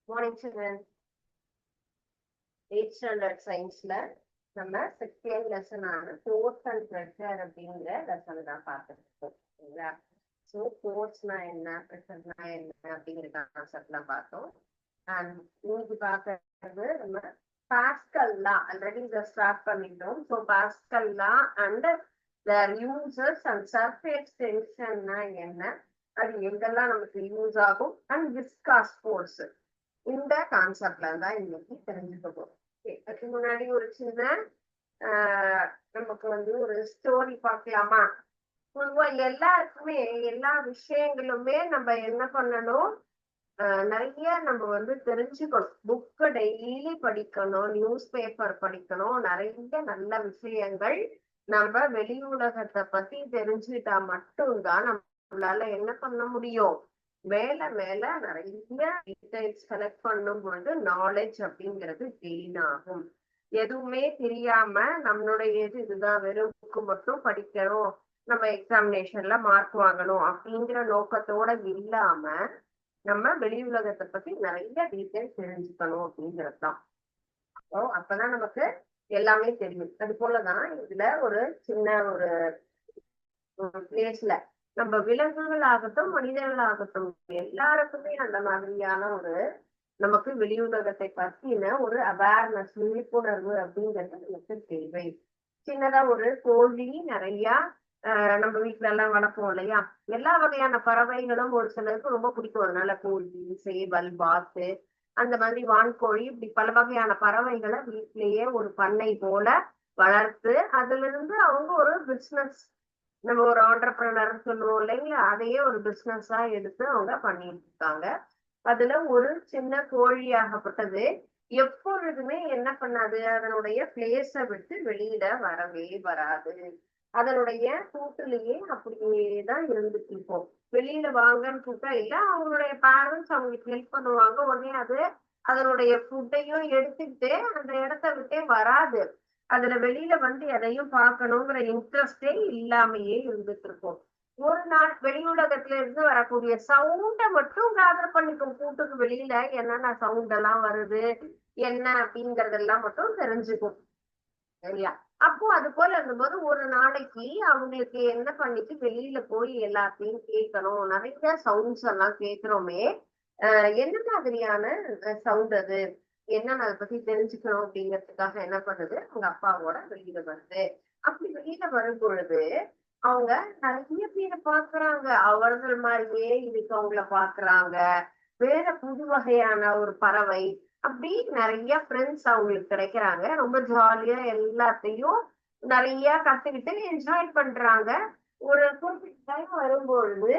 Morning, children. 8th standard scienceல நம்ம second lesson ஆன force and pressure அப்படிங்கிற லெசன் தான் பார்த்துருக்கோம். சரிங்களா? ஸோ ஃபோர்ஸ்னா என்ன, ப்ரெஷர்னா என்ன அப்படிங்கிற கான்செப்ட்லாம் பார்த்தோம். அண்ட் இன்னைக்கு பார்க்கறது நம்ம பாஸ்கல் லா ஆல்ரெடி இதை ஸ்டார்ட் பண்ணிட்டோம். So pascal law and their uses and surface tensionனா என்ன, அது எங்கெல்லாம் நமக்கு யூஸ் ஆகும், அண்ட் விஸ்காஸ் ஃபோர்ஸ், இந்த கான்செப்ட்ல தான் இன்னைக்கு தெரிஞ்சுக்க போறோம். அதுக்கு முன்னாடி ஒரு சின்ன நமக்கு ஒரு ஸ்டோரி பார்க்கலாமா? பொதுவா எல்லாருக்குமே எல்லா விஷயங்களுமே நம்ம என்ன பண்ணணும், நிறைய நம்ம தெரிஞ்சுக்கணும். புக்கு டெய்லி படிக்கணும், நியூஸ் பேப்பர் படிக்கணும். நிறைய நல்ல விஷயங்கள் நம்ம வெளி உலகத்தை பத்தி தெரிஞ்சுக்கிட்டா மட்டும்தான் நம்மளால என்ன பண்ண முடியும், மேல மேல நிறைய டீடைல்ஸ் கலெக்ட் பண்ணும் பொழுது நாலேஜ் அப்படிங்கிறது கெயின் ஆகும். எதுவுமே தெரியாம நம்மளுடைய இதுதான் வெறும் புக்கு மட்டும் படிக்கணும், நம்ம எக்ஸாமினேஷன்ல மார்க் வாங்கணும் அப்படிங்கிற நோக்கத்தோட இல்லாம நம்ம வெளி உலகத்தை பத்தி நிறைய டீடைல்ஸ் தெரிஞ்சுக்கணும் அப்படிங்கிறதுதான். அப்பதான் நமக்கு எல்லாமே தெரியும். அது போலதான் இதுல ஒரு சின்ன ஒரு பிளேஸ்ல நம்ம விலங்குகள் ஆகட்டும் மனிதர்கள் ஆகட்டும் எல்லாருக்குமே அந்த மாதிரியான ஒரு நமக்கு வெளி உலகத்தை பத்தின ஒரு அவேர்னஸ், விழிப்புணர்வு அப்படிங்கிறது நமக்கு தேவை. சின்னதா ஒரு கோழி, நிறைய நம்ம வீட்டுல எல்லாம் வளர்ப்போம் இல்லையா, எல்லா வகையான பறவைகளும் ஒரு சிலருக்கு ரொம்ப பிடிக்கும். அதனால கோழி, சேவல், பாத்து, அந்த மாதிரி வான்கோழி, இப்படி பல வகையான பறவைகளை வீட்டிலேயே ஒரு பண்ணை போல வளர்த்து அதுல இருந்து அவங்க ஒரு பிசினஸ், நம்ம ஒரு ஆண்டர்பிரினர் சொல்லுவோம் இல்லைங்களா, அதையே ஒரு பிசினஸா எடுத்து அவங்க பண்ணிட்டு இருக்காங்க. அதுல ஒரு சின்ன கோழியாகப்பட்டது எப்பொழுதுமே என்ன பண்ணாது, அதனுடைய பிளேஸ விட்டு வெளியில வரவே வராது. அதனுடைய கூட்டுலயே அப்படியேதான் இருந்துட்டு இருக்கும். வெளியில வாங்கன்னு கூட்டா இல்ல, அவங்களுடைய பேரண்ட்ஸ் அவங்களுக்கு ஹெல்ப் பண்ணுவாங்க. உடனே அது அதனுடைய ஃபுட்டையும் எடுத்துக்கிட்டு அந்த இடத்த விட்டே வராது. அதுல வெளியில எதையும் பார்க்கணுங்கிற இன்ட்ரெஸ்டே இல்லாமையே இருந்துட்டு இருக்கும். ஒரு நாள் வெளி உலகத்துல இருந்து வரக்கூடிய சவுண்டை மட்டும் கேதர் பண்ணிக்கும். கூட்டுக்கு வெளியில என்னென்ன சவுண்ட் எல்லாம் வருது என்ன அப்படிங்கறதெல்லாம் மட்டும் தெரிஞ்சுக்கும். சரியா? அப்போ அது போல இருந்தபோது ஒரு நாளைக்கு அவங்களுக்கு என்ன பண்ணிட்டு வெளியில போய் எல்லாத்தையும் கேட்கணும். நிறைய சவுண்ட்ஸ் எல்லாம் கேட்கிறோமே, என்ன மாதிரியான சவுண்ட் அது என்னன்னு அதை பத்தி தெரிஞ்சுக்கணும் அப்படிங்கிறதுக்காக என்ன பண்ணுது, அவங்க அப்பாவோட வெளியில வருது. அப்படி வெளியில வரும் பொழுது அவங்க நிறைய பேரை பாக்குறாங்க. அவர்கள் மாதிரியே இருக்கவங்கள பாக்குறாங்க. வேற புது வகையான ஒரு பறவை, அப்படி நிறைய ஃப்ரெண்ட்ஸ் அவங்களுக்கு கிடைக்கிறாங்க. ரொம்ப ஜாலியா எல்லாத்தையும் நிறைய கத்துக்கிட்டு என்ஜாய் பண்றாங்க. ஒரு குறிப்பிட்ட டைம் வரும்பொழுது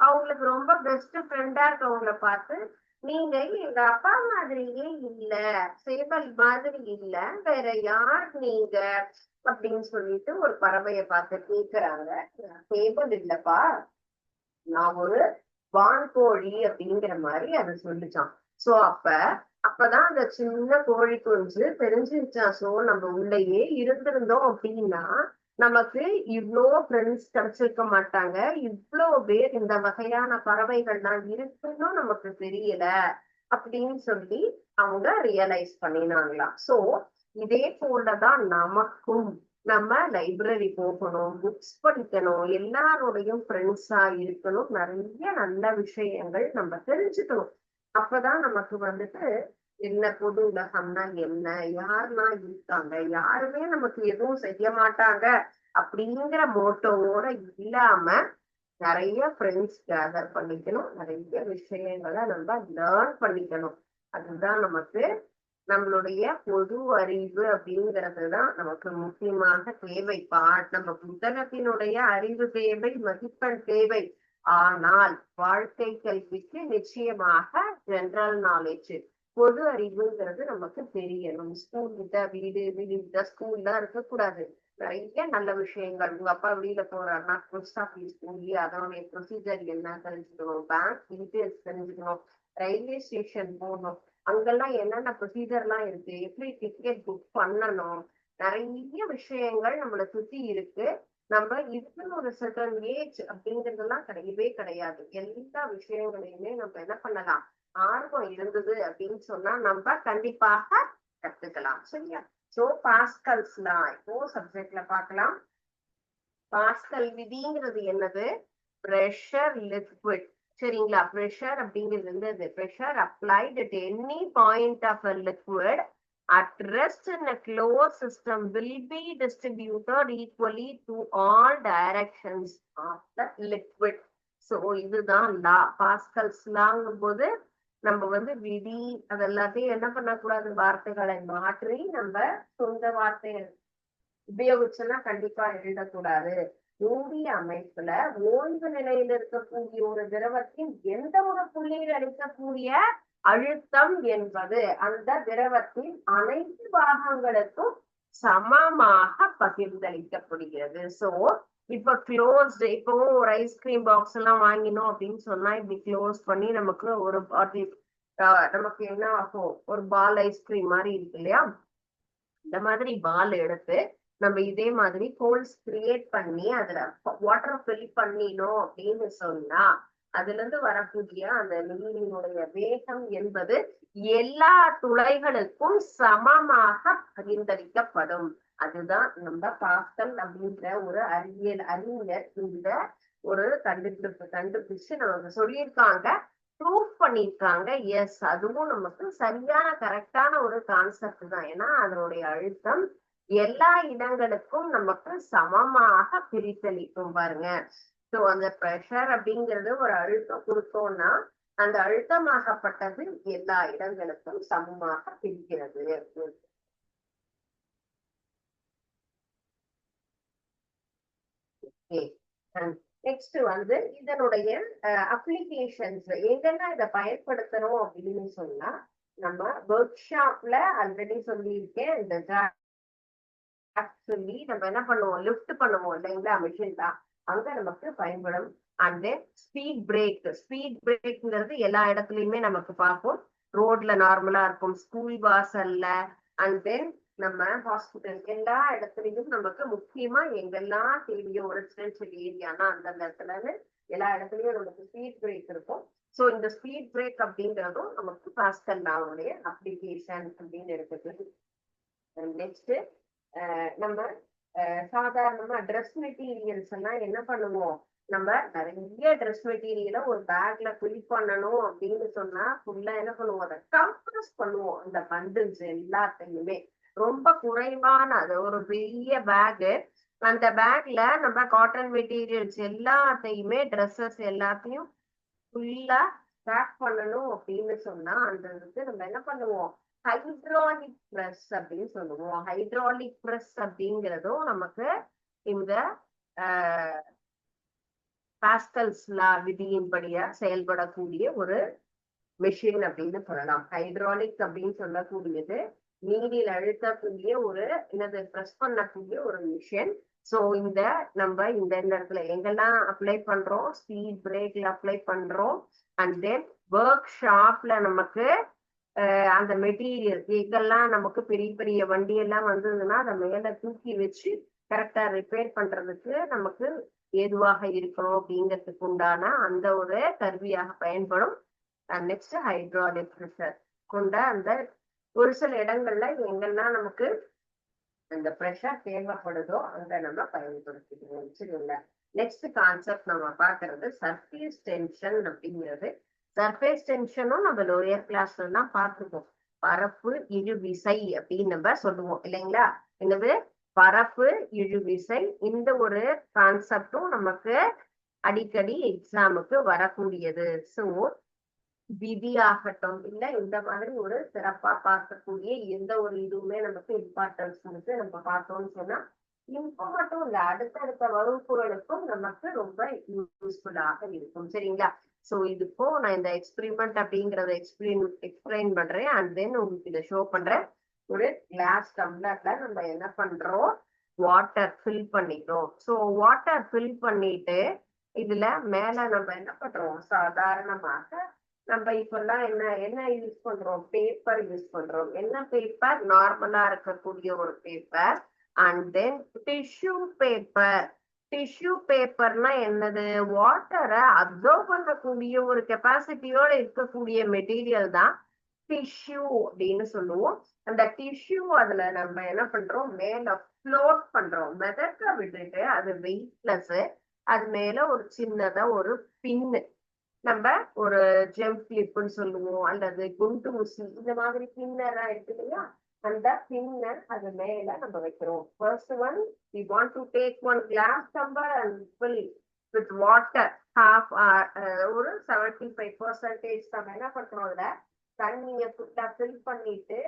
அவங்களுக்கு ரொம்ப பெஸ்ட் ஃப்ரெண்டா இருக்கவங்கள பார்த்து, நீங்க எங்க அப்பா மாதிரியே இல்ல, சேவல் மாதிரி இல்ல, வேற யார் நீங்க அப்படின்னு சொல்லிட்டு ஒரு பறவையை பார்த்து கேக்குறாங்க. சேவல் இல்லப்பா, நான் ஒரு வான்கோழி அப்படிங்கிற மாதிரி அதை சொல்லிச்சான். சோ அப்பதான் அந்த சின்ன கோழி குஞ்சு தெரிஞ்சிருச்சான். சோ நம்ம உள்ளேயே இருந்திருந்தோம் அப்படின்னா நமக்கு இவ்வளோ ஃப்ரெண்ட்ஸ் கிடைச்சிருக்க மாட்டாங்க, இவ்வளோ பேர் இந்த வகையான பறவைகள்லாம் இருக்குன்னு நமக்கு தெரியல அப்படின்னு சொல்லி அவங்க ரியலைஸ் பண்ணினாங்களாம். சோ இதே போலதான் நமக்கும் நம்ம லைப்ரரி போகணும், புக்ஸ் படிக்கணும், எல்லாரோடையும் ஃப்ரெண்ட்ஸா இருக்கணும், நிறைய நல்ல விஷயங்கள் நம்ம தெரிஞ்சுக்கணும். அப்பதான் நமக்கு என்ன பொது உலகம்னா என்ன, யாரெல்லாம் இருக்காங்க, யாருமே நமக்கு எதுவும் செய்ய மாட்டாங்க அப்படிங்கிற மோட்டோவோட இல்லாம நிறைய ஃப்ரெண்ட்ஸ் கேதர் பண்ணிக்கணும், நிறைய விஷயங்களை நம்ம லேர்ன் பண்ணிக்கணும். அதுதான் நமக்கு நம்மளுடைய பொது அறிவு அப்படிங்கிறதுதான் நமக்கு முக்கியமாக தேவை. நம்ம புத்தகத்தினுடைய அறிவு தேவை, மதிப்பெண் தேவை. ஆனால் வாழ்க்கை கல்விக்கு நிச்சயமாக ஜெனரல் நாலேஜ், பொது அறிவுங்கிறது நமக்கு தெரியணும். ஸ்கூல் விட்ட வீடு, வீடு விட்ட ஸ்கூல் தான் இருக்கக்கூடாது. நிறைய நல்ல விஷயங்கள், உங்க அப்பா வெளியில போறாருன்னா போஸ்ட் ஆஃபீஸ் போய் அதனுடைய ப்ரொசீஜர் என்ன தெரிஞ்சுக்கணும், பேங்க் டீட்டெயில்ஸ் தெரிஞ்சுக்கணும், ரயில்வே ஸ்டேஷன் போகணும், அங்கெல்லாம் என்னென்ன ப்ரொசீஜர் எல்லாம் இருக்கு, எப்படி டிக்கெட் புக் பண்ணணும், நிறைய விஷயங்கள் நம்மளை சுத்தி இருக்கு. நம்ம இதுக்குன்னு ஒரு சர்டன் ஏஜ் அப்படிங்கறதெல்லாம் கிடையவே கிடையாது. எல்லா விஷயங்களையுமே நம்ம என்ன பண்ணலாம், ஆர்வம் இருந்தது அப்படின்னு சொன்னா நம்ம கண்டிப்பாக கத்துக்கலாம். சரியா? சோ பாஸ்கல்ஸ் லா இப்போ சப்ஜெக்ட்ல பார்க்கலாம். பாஸ்கல் விதிங்கிறது என்னது? Pressure liquid. சரிங்களா? பிரஷர் அப்படிங்கிறது வந்து pressure applied at any point of a liquid at rest in a closed system will be distributed equally to all directions of the liquid. So இதுதான் லா. Pascals லாங்கும் போது நம்ம வந்து விதி அதெல்லாத்தையும் என்ன பண்ணக்கூடாது, வார்த்தைகளை மாற்றி நம்ம சொந்த வார்த்தைகள் உபயோகிச்சுன்னா கண்டிப்பா எழுதக்கூடாது. மூடிய அமைப்புல ஓய்வு நிலையில் இருக்கக்கூடிய ஒரு திரவத்தின் எந்த ஒரு புள்ளியில் அளிக்கக்கூடிய அழுத்தம் என்பது அந்த திரவத்தின் அனைத்து பாகங்களுக்கும் சமமாக பகிர்ந்தளிக்கப்படுகிறது. சோ இப்ப க்ளோஸ்டு, இப்போ ஒரு ஐஸ்கிரீம் பாக்ஸ் எல்லாம் வாங்கினோம் அப்படின்னு சொன்னா இப்படி க்ளோஸ் பண்ணி நமக்கு ஒரு பாட்டில் நமக்கு என்ன ஆகும், ஒரு பால் ஐஸ்கிரீம் மாதிரி இருக்கு இல்லையா? இந்த மாதிரி பால் எடுத்து நம்ம இதே மாதிரி ஹோல்ஸ் கிரியேட் பண்ணி அதுல வாட்டர் ஃபில் பண்ணினோம் அப்படின்னு சொன்னா அதுல இருந்து வரக்கூடிய அந்த நீரினுடைய வேகம் என்பது எல்லா துளைகளுக்கும் சமமாக பகிர்ந்தளிக்கப்படும். அதுதான் நம்ம பாஸ்கல் அப்படின்ற ஒரு அறிஞர் இந்த ஒரு கண்டுபிடிச்சு நமக்கு சொல்லியிருக்காங்க, ப்ரூவ் பண்ணிருக்காங்க. எஸ், அதுவும் நமக்கு சரியான கரெக்டான ஒரு கான்செப்ட் தான். ஏன்னா அதனுடைய அழுத்தம் எல்லா இடங்களுக்கும் நமக்கு சமமாக பிரித்தளிக்கும் பாருங்க. சோ அந்த பிரஷர் அப்படிங்கிறது ஒரு அழுத்தம் கொடுத்தோம்னா அந்த அழுத்தமாகப்பட்டது எல்லா இடங்களுக்கும் சமமாக பிரிக்கிறது. நெக்ஸ்ட் வந்து இதனுடைய அப்ளிகேஷன்ஸ் எங்கெல்லாம் இதை பயன்படுத்தணும் அப்படின்னு சொன்னா, நம்ம ஒர்க் ஷாப்ல ஆல்ரெடி சொல்லியிருக்கேன். இந்த சொல்லி நம்ம என்ன பண்ணுவோம், லிஃப்ட் பண்ணுவோம் இல்லைங்களா, மிஷின் தான், அங்க நமக்கு பயன்படும். அண்ட் தென் ஸ்பீட் பிரேக்ங்கிறது எல்லா இடத்துலயுமே நமக்கு பார்ப்போம். ரோட்ல நார்மலா இருக்கும், ஸ்கூல் வாசல்ல, அண்ட் தென் நம்ம ஹாஸ்பிட்டல், எல்லா இடத்துலயும் நமக்கு முக்கியமா எங்கெல்லாம் தெரியும் ரெசிடென்சியல் ஏரியானா அந்த இடத்துல எல்லா இடத்துலயும் நமக்கு ஸ்பீட் பிரேக் இருக்கும். சோ இந்த ஸ்பீட் பிரேக் அப்படிங்கிறதும் நமக்கு பாஸ்கல் லாவுடைய அப்ளிகேஷன் அப்படின்னு இருக்குது. நெக்ஸ்ட் நம்ம சாதாரணமா ட்ரெஸ் மெட்டீரியல்ஸ் எல்லாம் என்ன பண்ணுவோம், நம்ம நிறைய ட்ரெஸ் மெட்டீரியலை ஒரு பேக்ல ஃபில் பண்ணணும் அப்படின்னு சொன்னா ஃபுல்லா என்ன பண்ணுவோம், அதை கம்ப்ரஸ் பண்ணுவோம். அந்த பண்டில்ஸ் எல்லாத்தையுமே ரொம்ப குறைவான அது ஒரு பெரிய பேகு, அந்த பேக்ல நம்ம காட்டன் மெட்டீரியல்ஸ் எல்லாத்தையுமே ட்ரெஸ்ஸஸ் எல்லாத்தையும் ஃபுல்லா பேக் பண்ணணும் அப்படின்னு சொன்னா அந்த இதுக்கு நம்ம என்ன பண்ணுவோம், ஹைட்ராலிக் பிரஸ் அப்படின்னு சொல்லுவோம். ஹைட்ராலிக் பிரஸ் அப்படிங்கிறதும் நமக்கு இந்த பாஸ்கல்ஸ் லா விதியின்படியா செயல்படக்கூடிய ஒரு மெஷின் அப்படின்னு சொல்லலாம். ஹைட்ராலிக் அப்படின்னு சொல்லக்கூடியது நீரில் அழுத்தக்கூடிய ஒரு என்னது பிரஸ் பண்ணக்கூடிய ஒரு மிஷின். சோ இந்த நம்ம இந்த இடத்துல எங்கெல்லாம் அப்ளை பண்றோம், ஸ்பீட் பிரேக்ல அப்ளை பண்றோம். அண்ட் தென் ஒர்க் ஷாப்ல நமக்கு அந்த மெட்டீரியல் எங்கெல்லாம் நமக்கு பெரிய பெரிய வண்டி எல்லாம் வந்ததுன்னா அதை மேல தூக்கி வச்சு கரெக்டா ரிப்பேர் பண்றதுக்கு நமக்கு ஏதுவாக இருக்கணும் அப்படிங்கிறதுக்கு உண்டான அந்த ஒரு கருவியாக பயன்படும். நெக்ஸ்ட் ஹைட்ராலிக் பிரஷர் கொண்ட அந்த ஒரு சில இடங்கள்ல எங்கெல்லாம் நமக்கு அந்த பிரஷர் தேவைப்படுதோ அங்க நம்ம பயன்படுத்திக்கிறோம். சரிங்களா? நெக்ஸ்ட் கான்செப்ட் நம்ம பாக்குறது சர்ஃபேஸ் டென்ஷன் அப்படிங்கிறது. சர்ஃபேஸ் டென்ஷனும் நம்ம லோயர் கிளாஸ்ல தான் பார்த்துப்போம். பரப்பு இழுவிசை அப்படின்னு நம்ம சொல்லுவோம் இல்லைங்களா? என்னது பரப்பு இழுவிசை, இந்த ஒரு கான்செப்டும் நமக்கு அடிக்கடி எக்ஸாமுக்கு வரக்கூடியது. சோ விதியாகட்டும் இல்ல இந்த மாதிரி ஒரு சிறப்பா பார்க்கக்கூடிய எந்த ஒரு இதுவுமே நமக்கு இம்பார்ட்டன்ஸ் இருக்கு நம்ம பார்த்தோம்னு சொன்னா இப்போ மட்டும் இல்ல அடுத்தடுத்த வகுப்புகளுக்கும் நமக்கு ரொம்ப யூஸ்ஃபுல்லாக இருக்கும். சரிங்களா? சோ இதுப்போ நான் இந்த எக்ஸ்பெரிமெண்ட் அப்படிங்கறத எக்ஸ்பிளைன் பண்றேன். அண்ட் தென் உங்களுக்கு இதை ஷோ பண்றேன். ஒரு கிளாஸ் டம்ளர்ல நம்ம என்ன பண்றோம், வாட்டர் ஃபில் பண்ணிக்கிறோம். சோ வாட்டர் ஃபில் பண்ணிட்டு இதுல மேல நம்ம என்ன பண்றோம், சாதாரணமாக நம்ம இப்பெல்லாம் என்ன என்ன யூஸ் பண்றோம், பேப்பர் யூஸ் பண்றோம். என்ன பேப்பர், நார்மலா இருக்கக்கூடிய ஒரு paper. And then tissue paper. Tissue பேப்பர்னா என்னது? வாட்டரை அப்சர்வ் பண்ணக்கூடிய ஒரு கெப்பாசிட்டியோட இருக்கக்கூடிய மெட்டீரியல் தான் டிஷ்யூ அப்படின்னு சொல்லுவோம். அந்த டிஷ்யூ அதுல நம்ம என்ன பண்றோம், மேல ஃப்ளோட் பண்றோம், மிதக்க விட்டுட்டு அது வெயிட்லெஸ். அது மேல ஒரு சின்னதா ஒரு பின்னு, நம்ம ஒரு ஜெம் கிளிப்னு சொல்லுவோம், அல்லது குண்டு ஊசி, இந்த மாதிரி பின்னெல்லாம் இருக்கு இல்லையா, அந்த பின்னர் அது மேல நம்ம வைக்கிறோம். First one, we want to take one glass tumbler and fill it with water. half ஒரு 75% நம்ம என்ன பண்றோம், அதுல தண்ணியை ஃபுல்லா ஃபில் பண்ணிட்டு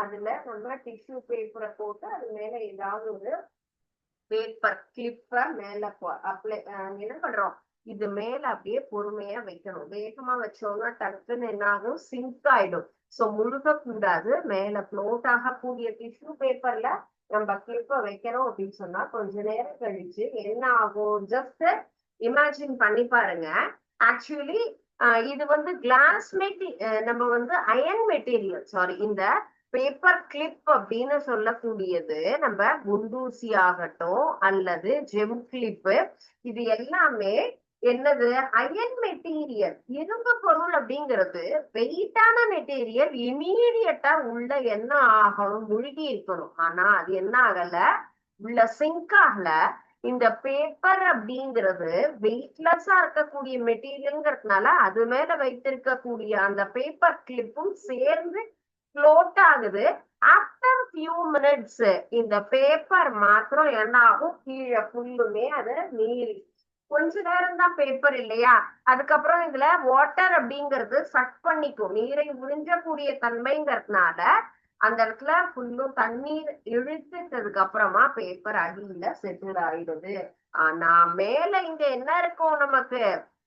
அதுல நம்ம டிஷ்யூ பேப்பரை போட்டு அது மேல ஏதாவது ஒரு பேப்பர் கிளிப்ப மேல அப்ளை என்ன பண்றோம், இது மேல அப்படியே பொறுமையா வைக்கணும். வேகமா வச்சோம்னா டக்குன்னு என்ன ஆகும், சிங்க் ஆயிடும். சோ முழுக கூடாது. மேல ஃப்ளோட் ஆகக்கூடிய டிஷ்யூ பேப்பர்ல நம்ம கிளிப்ப வைக்கிறோம் அப்படின்னு சொன்னா கொஞ்ச நேரம் கழிச்சு என்ன ஆகும், ஜஸ்ட் இமேஜின் பண்ணி பாருங்க. ஆக்சுவலி இது வந்து கிளாஸ் நம்ம வந்து அயன் மெட்டீரியல், சாரி, இந்த பேப்பர் கிளிப் அப்படின்னு சொல்லக்கூடியது நம்ம குண்டூசி ஆகட்டும் அல்லது ஜெம் கிளிப்பு, இது எல்லாமே என்னது, அயன் மெட்டீரியல், இரும்பு பொருள். அப்படிங்கிறது வெயிட்டான மெட்டீரியல், இமீடியட்டா உள்ள என்ன ஆகணும், முழுகி இருக்கணும். ஆனா அது என்ன ஆகல, உள்ள சிங்க் ஆகல. இந்த பேப்பர் அப்படிங்கிறது வெயிட்லெஸ்ஸா இருக்கக்கூடிய மெட்டீரியல்ங்கிறதுனால அது மேல வைத்திருக்கக்கூடிய அந்த பேப்பர் கிளிப்பும் சேர்ந்து ஃப்ளோட் ஆகுது. ஆஃப்டர் ஃபியூ மினிட்ஸ் இந்த பேப்பர் மாத்திரம் என்ன ஆகும், கீழே ஃபுல்லுமே அது நீரி, கொஞ்ச நேரம் தான் பேப்பர் இல்லையா, அதுக்கப்புறம் இதுல வாட்டர் அப்படிங்கிறது சக் பண்ணிக்கும், நீரை உறிஞ்சக்கூடிய தன்மைங்கிறதுனால அந்த இடத்துல ஃபுல்லும் தண்ணீர் இழுத்துட்டதுக்கு அப்புறமா பேப்பர் அடியில செட்டில் ஆயிடுது. ஆனா மேல இங்க என்ன இருக்கும், நமக்கு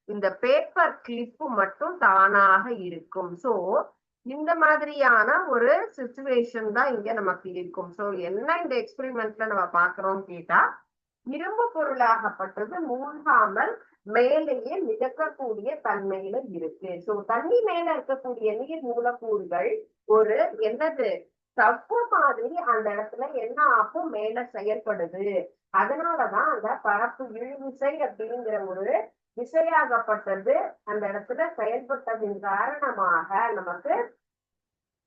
இந்த பேப்பர் கிளிப்பு மட்டும் தானாக இருக்கும். சோ இந்த மாதிரியான ஒரு சிச்சுவேஷன் தான் இங்க நமக்கு இருக்கும். சோ என்ன இந்த எக்ஸ்பெரிமெண்ட்ல நம்ம பாக்குறோம்னு கேட்டா, இரும்பு பொருளாகப்பட்டது மூழ்காமல் மேலேயே மிதக்கக்கூடிய தன்மையில இருக்கு. சோ தண்ணி மேல இருக்கக்கூடிய நீர் மூலக்கூறுகள் ஒரு என்னது, சவ்வு மாதிரி அந்த இடத்துல என்ன ஆகும், மேல செயல்படுது. அதனாலதான் அந்த பரப்பு இழுவிசை அப்படிங்கிற ஒரு விசையாகப்பட்டது அந்த இடத்துல செயல்பட்டதின் காரணமாக நமக்கு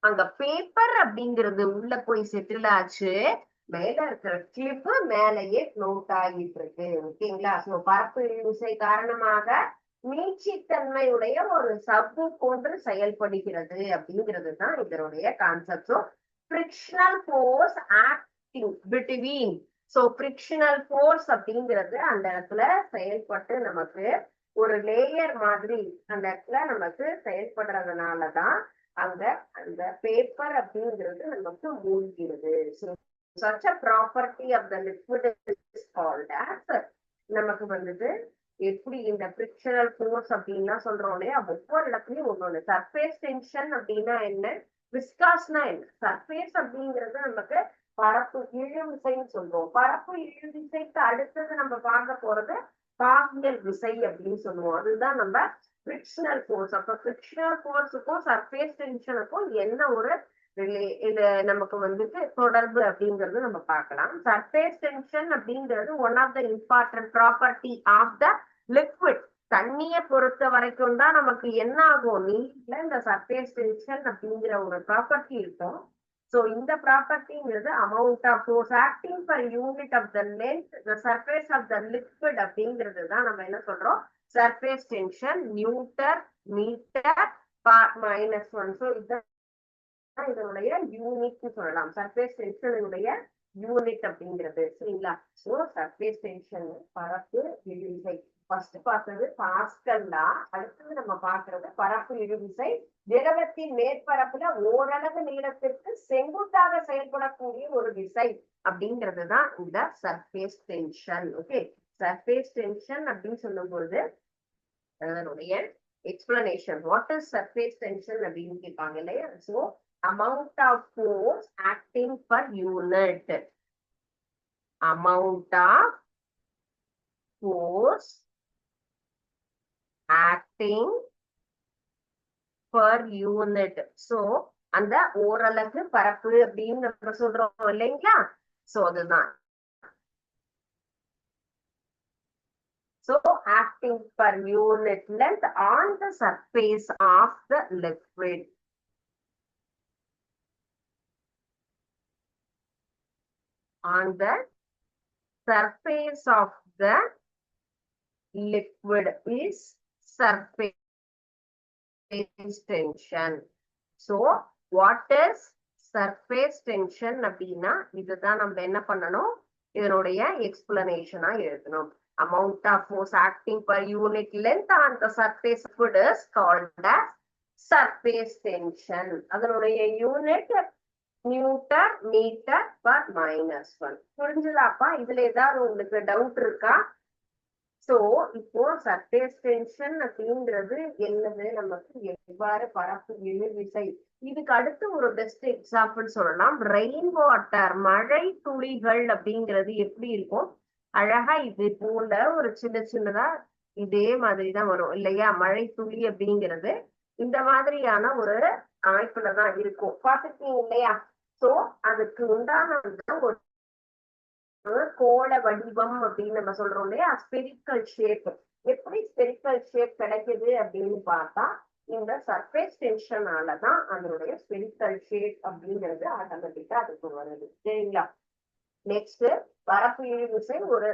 அங்க பேப்பர் அப்படிங்கிறது உள்ள போய் செட்டில் ஆச்சு. மேல இருக்கிற கிளிப்பு மேலேயே ஃப்ளோட் ஆகிட்டு இருக்கு. ஓகேங்களா? சோ பரப்பு இழுவிசை காரணமாக மீட்சித்தன்மையுடைய ஒரு சவ்வு போன்று செயல்படுகிறது அப்படிங்கிறது தான் இதனுடைய concept. So frictional force acting between, so frictional force அப்படிங்கிறது அந்த இடத்துல செயல்பட்டு நமக்கு ஒரு லேயர் மாதிரி அந்த இடத்துல நமக்கு செயல்படுறதுனாலதான் அங்க அந்த பேப்பர் அப்படிங்கிறது நமக்கு மூழ்கிறது. such a property of the liquid is called as, நமக்கு வந்துட்டு எப்படி இந்த ஃப்ரிக்ஷனல் ஃபோர்ஸ் அப்படின்னா சொல்றோம் இல்லையா, ஒவ்வொரு இடத்துலயும் ஒண்ணு. சர்ஃபேஸ் டென்ஷன் அப்படின்னா என்ன, விஸ்காஸ்னா என்ன, சர்ஃபேஸ் அப்படிங்கிறது நமக்கு பரப்பு இழுவிசைன்னு சொல்றோம். பரப்பு இழுவிசைக்கு அடுத்தது நம்ம பார்க்க போறது பாகியல் விசை அப்படின்னு சொல்லுவோம். அதுதான் நம்ம ஃப்ரிக்ஷனல் ஃபோர்ஸ். அப்ப ஃப்ரிக்ஷனல் ஃபோர்ஸுக்கும் சர்ஃபேஸ் டென்ஷனுக்கும் என்ன ஒரு இது நமக்கு வந்துட்டு தொடர்பு அப்படிங்கிறது நம்ம பார்க்கலாம். சர்ஃபேஸ் டென்ஷன் அப்படிங்கிறது one of the important property of the liquid. தண்ணியை பொறுத்த வரைக்கும் தான் நமக்கு என்ன ஆகும், நீர்ல இந்த சர்ஃபேஸ் டென்ஷன் அப்படிங்கிற ஒரு ப்ராப்பர்ட்டி இருக்கும். சோ இந்த ப்ராப்பர்ட்டிங்கிறது amount of force acting per unit of the length the surface of the liquid அப்படிங்கிறது தான் நம்ம என்ன சொல்றோம், surface tension, newton metre -1. So இதுதான் இதனுடைய யூனிட் சொல்லலாம், சர்ஃபேஸ் டென்ஷனுடைய யூனிட் அப்படிங்கிறது. சரிங்களா? ஸோ சர்ஃபேஸ் டென்ஷன் பரப்பு இழுவிசை ஃபர்ஸ்ட் பார்த்தது பாஸ்கல்லா, அடுத்தது நம்ம பார்க்கறது பரப்பு இழுவிசை. திரவத்தின் மேற்பரப்புல ஓரளவு நீளத்திற்கு செங்குத்தாக செயல்படக்கூடிய ஒரு விசை அப்படிங்கிறது தான் இந்த surface tension. Okay, surface tension அப்படின்னு சொல்லும் பொழுது அதனுடைய explanation, what is surface tension அப்படின்னு கேட்பாங்க இல்லையா. So amount of force acting per unit, amount of force acting per unit. So அந்த ஓரளவு பரப்பு அப்படின்னு நம்ம சொல்றோம் இல்லைங்களா. சோ அதுதான் So acting per unit length on the surface of the liquid. On the surface of the liquid is surface tension. So what is surface tension அப்படின்னா இதுதான் நம்ம என்ன பண்ணணும், இதனுடைய எக்ஸ்பிளனேஷனா எழுதணும். Amount of force acting per unit length on the surface fluid is called as surface tension. அதனுடைய unit Newton metre per -1. புரிஞ்சுதாப்பா? இதுல ஏதாவது உங்களுக்கு டவுட் இருக்கா? சோ இப்போ சர்ஃபேஸ் டென்ஷன் அப்படின்றது என்னது, நமக்கு எவ்வாறு பரப்பு இழுவிசை, இதுக்கு அடுத்து ஒரு பெஸ்ட் எக்ஸாம்பிள் சொல்லலாம். ரெயின் வாட்டர், மழை துளிகள் அப்படிங்கிறது எப்படி இருக்கும், அழகா இது போல ஒரு சின்ன சின்னதா இதே மாதிரிதான் வரும் இல்லையா? மழை துளி அப்படிங்கிறது இந்த மாதிரியான ஒரு அமைப்புலதான் இருக்கும், பாத்துருக்கீங்க இல்லையா? சோ அதுக்கு உண்டான ஒரு கோள வடிவம் அப்படின்னு நம்ம சொல்றோம் இல்லையா, ஸ்பெரிக்கல் ஷேப். எப்படி ஸ்பெரிக்கல் ஷேப் கிடைக்குது அப்படின்னு பார்த்தா இந்த சர்ஃபேஸ் டென்ஷனாலதான் அதனுடைய ஸ்பெரிக்கல் ஷேப் அப்படிங்கிறது ஆட்டோமேட்டிக்கா அதுக்கு வருது. சரிங்களா? நெக்ஸ்ட் பரப்பு இழுவிசை ஒரு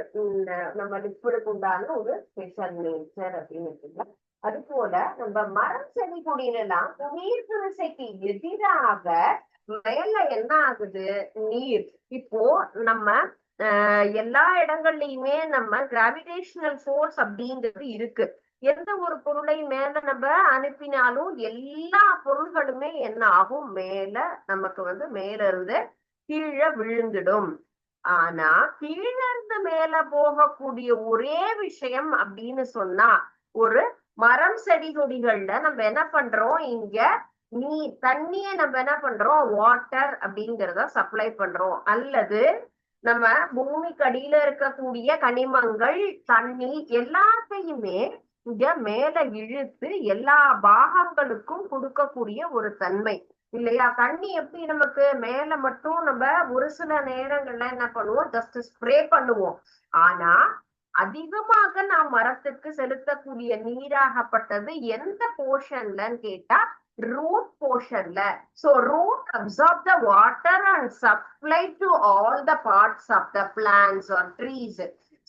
நம்ம லிக்விடுக்கு உண்டான ஒரு ஸ்பெஷல் நேச்சர் அப்படின்னு இருக்குல்ல. அது போல நம்ம மரம் செடி கொடியிலாம் ஈர்ப்பு விசைக்கு எதிராக மேல என்ன ஆகுது, நீர். இப்போ நம்ம எல்லா இடங்கள்லயுமே நம்ம கிராவிடேஷனல் ஃபோர்ஸ் அப்படிங்கிறது இருக்கு. எந்த ஒரு பொருளை மேல நம்ம அனுப்பினாலும் எல்லா பொருள்களுமே என்ன ஆகும், மேல நமக்கு மேல இருந்து கீழே விழுந்துடும். ஆனா கீழே இருந்து மேல போகக்கூடிய ஒரே விஷயம் அப்படின்னு சொன்னா, ஒரு மரம் செடி கொடிகள்ல நம்ம என்ன பண்றோம், இங்க தண்ணிய நம்ம என்ன பண்றோம், வாட்டர் அப்படிங்கிறத சப்ளை பண்றோம். அல்லது நம்ம பூமிக்கு அடியில இருக்கக்கூடிய கனிமங்கள், தண்ணி எல்லாத்தையுமே இங்க மேல இழுத்து எல்லா பாகங்களுக்கும் கொடுக்கக்கூடிய ஒரு தன்மை இல்லையா? தண்ணி எப்படி நமக்கு மேல மட்டும் நம்ம ஒரு சில நேரங்கள்ல என்ன பண்ணுவோம், ஜஸ்ட் ஸ்ப்ரே பண்ணுவோம். ஆனா அதிகமாக நாம் மரத்துக்கு செலுத்தக்கூடிய நீராகப்பட்டது எந்த போர்ஷன்லன்னு கேட்டா root portionல. So root absorb the water and supply to all the parts of the plants or trees.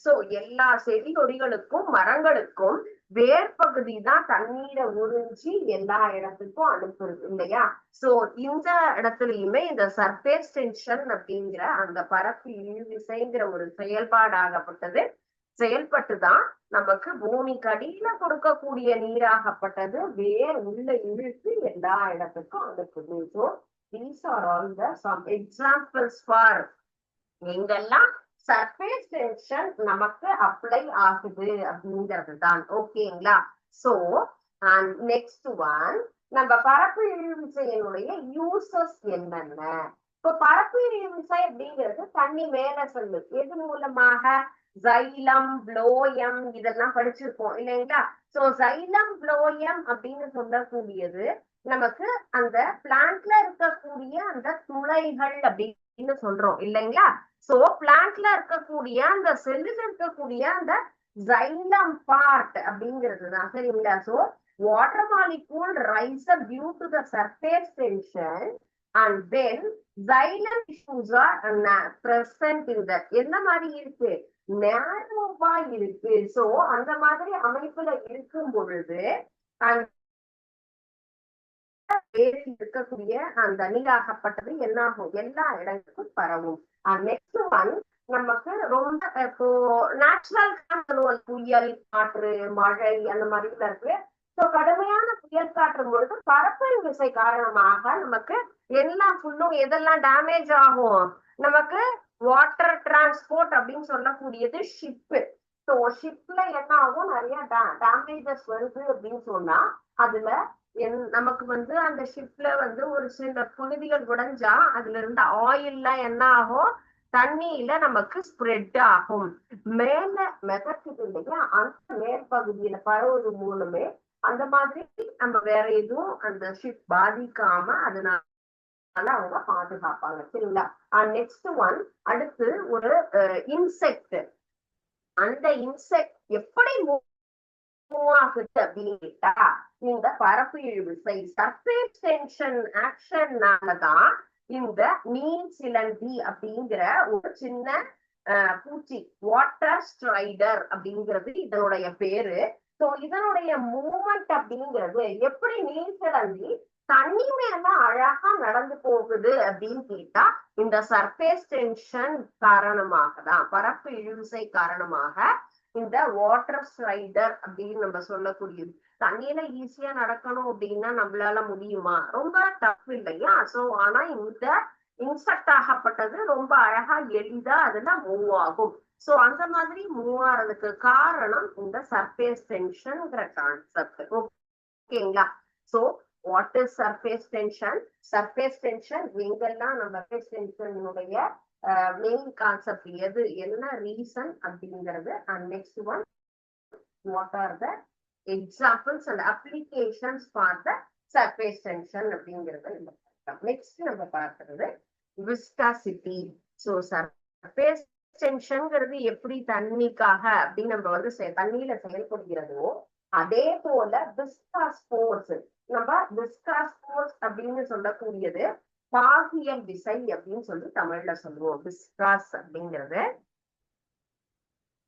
So எல்லா செடி கொடிகளுக்கும் மரங்களுக்கும் வேர் பகுதி தான் தண்ணீரை உறிஞ்சி எல்லா இடத்துக்கும் அனுப்புறது இல்லையா? சோ இந்த இடத்துலயுமே இந்த சர்ஃபேஸ் டென்ஷன் அப்படிங்கிற அந்த பரப்பு இழுவிசைங்கிற ஒரு செயல்பாடாகப்பட்டது செயல்பட்டுதான் நமக்கு பூமிக்கு அடியில கொடுக்கக்கூடிய நீராகப்பட்டது வேர் உள்ள இழுத்து எல்லா இடத்துக்கும் அனுப்புது. So these are all the some examples for எங்கெல்லாம் சர்ஃபேஸ் டென்ஷன் நமக்கு அப்ளை ஆகுது அப்படிங்கிறது தான். ஓகேங்களா? சோ நெக்ஸ்ட் ஒன், நம்ம பரப்பு இழுவிசையினுடைய யூசஸ் என்னென்ன? இப்போ பரப்பு இழுவிசை அப்படிங்கிறது தண்ணி மேல செல்லு எது மூலமாக, ஜைலம், ப்ளோயம் இதெல்லாம் படிச்சிருக்கோம் இல்லைங்களா? சோ ஜைலம், ப்ளோயம் அப்படின்னு சொல்லக்கூடியது நமக்கு அந்த பிளான்ட்ல இருக்கக்கூடிய அந்த துளைகள் அப்படின்னு சொல்றோம் இல்லைங்களா? சோ பிளான்ட்ல இருக்கக்கூடிய அந்த செல்லுல இருக்கக்கூடிய அந்த ஜைலம் பார்ட் அப்படிங்கிறது தான். சரிங்களா? So water molecule rise up due to the surface tension and then xylem tissues are present in that. என்ன மாதிரி இருக்கு, நேரோவா இருக்கு. சோ அந்த மாதிரி அமைப்புல இருக்கும் பொழுது இருக்கக்கூடிய அந்த நீராகப்பட்டது என்ன ஆகும், எல்லா இடங்களுக்கும் பரவும். நெக்ஸ்ட் ஒன், நமக்கு ரொம்ப இப்போ நேச்சுரல் புயல் காற்று மழை அந்த மாதிரி இருக்கு. சோ கடுமையான புயல் காற்றும் பொழுது பரப்பு விசை காரணமாக நமக்கு எல்லாம் ஃபுல்லும் எதெல்லாம் டேமேஜ் ஆகும், நமக்கு வாட்டர் டிரான்ஸ்போர்ட் அப்படின்னு சொல்லக்கூடியது ஷிப்பு. ஸோ ஷிப்ல என்ன ஆகும், நிறைய டேமேஜஸ் வருது அப்படின்னு சொன்னா அதுல நமக்கு அந்த ஷிப்ல ஒரு சில புழுதிகள் உடைஞ்சா அதுல இருந்து ஆயில்லாம் என்ன ஆகும், தண்ணியில நமக்கு ஸ்ப்ரெட் ஆகும். மேல மிதக்குது இல்லையா, அந்த மேற்பகுதியில பரவுவது மூலமே அந்த மாதிரி நம்ம வேற எதுவும் அந்த ஷிப் பாதிக்காம அதனால அவங்க பாதுகாப்பாங்க. சரிங்களா? நெக்ஸ்ட் ஒன், அடுத்து ஒரு இன்செக்ட். அந்த இன்செக்ட் எப்படி மூவ் ஆகுது அப்படின்னு கேட்டா இந்த பரப்பு இழுவிசை சர்ஃபேஸ் டென்ஷன் ஆக்ஷன்னாலதான் இந்த மீன் சிலந்தி அப்படிங்கிற ஒரு சின்ன பூச்சி வாட்டர் ஸ்ட்ரைடர் அப்படிங்கிறது இதனுடைய பேரு. சோ இதனுடைய மூவ்மெண்ட் அப்படிங்கிறது எப்படி மீன் சிலந்தி தண்ணி மேல அழகா நடந்து போகுது அப்படின்னு கேட்டா இந்த சர்ஃபேஸ் டென்ஷன் காரணமாக தான், பரப்பு இழுவிசை காரணமாக இந்த வாட்டர் ஸ்லைடர் அப்படின்னு நம்ம சொல்லக்கூடியது. தண்ணியில ஈஸியா நடக்கணும் அப்படின்னா நம்மளால முடியுமா? ரொம்ப டஃப் இல்லையா? சோ ஆனா இந்த இன்செக்ட் ஆகப்பட்டது ரொம்ப அழகா எளிதா அதுல மூவ் ஆகும். சோ அந்த மாதிரி மூவ் ஆறதுக்கு காரணம் இந்த சர்ஃபேஸ் டென்ஷன்ங்கிற கான்செப்ட். ஓகேங்களா? So what is surface tension? Surface tension எங்கெல்லாம் நம்ம சர்ஃபேஸ் டென்ஷனுடைய மெயின் கான்செப்ட் எது, என்ன ரீசன் அப்படிங்கிறது. And next one, what are the examples and applications for the surface tension அப்படிங்கிறது நெக்ஸ்ட் நம்ம பார்க்கிறது விஸ்காசிட்டி. ஸோ சர்ஃபேஸ் டென்ஷன்ங்கிறது எப்படி தண்ணிக்காக அப்படின்னு நம்ம வந்து தண்ணியில செயல்படுகிறதோ அதே போல விஸ்காஸ் ஃபோர்ஸ், நம்ம விஸ்காஸ் ஃபோர்ஸ் அப்படின்னு சொல்லக்கூடியது பாகியல் விசை அப்படின்னு சொல்லி தமிழ்ல சொல்லுவோம். விஸ்காஸ் அப்படிங்கிறது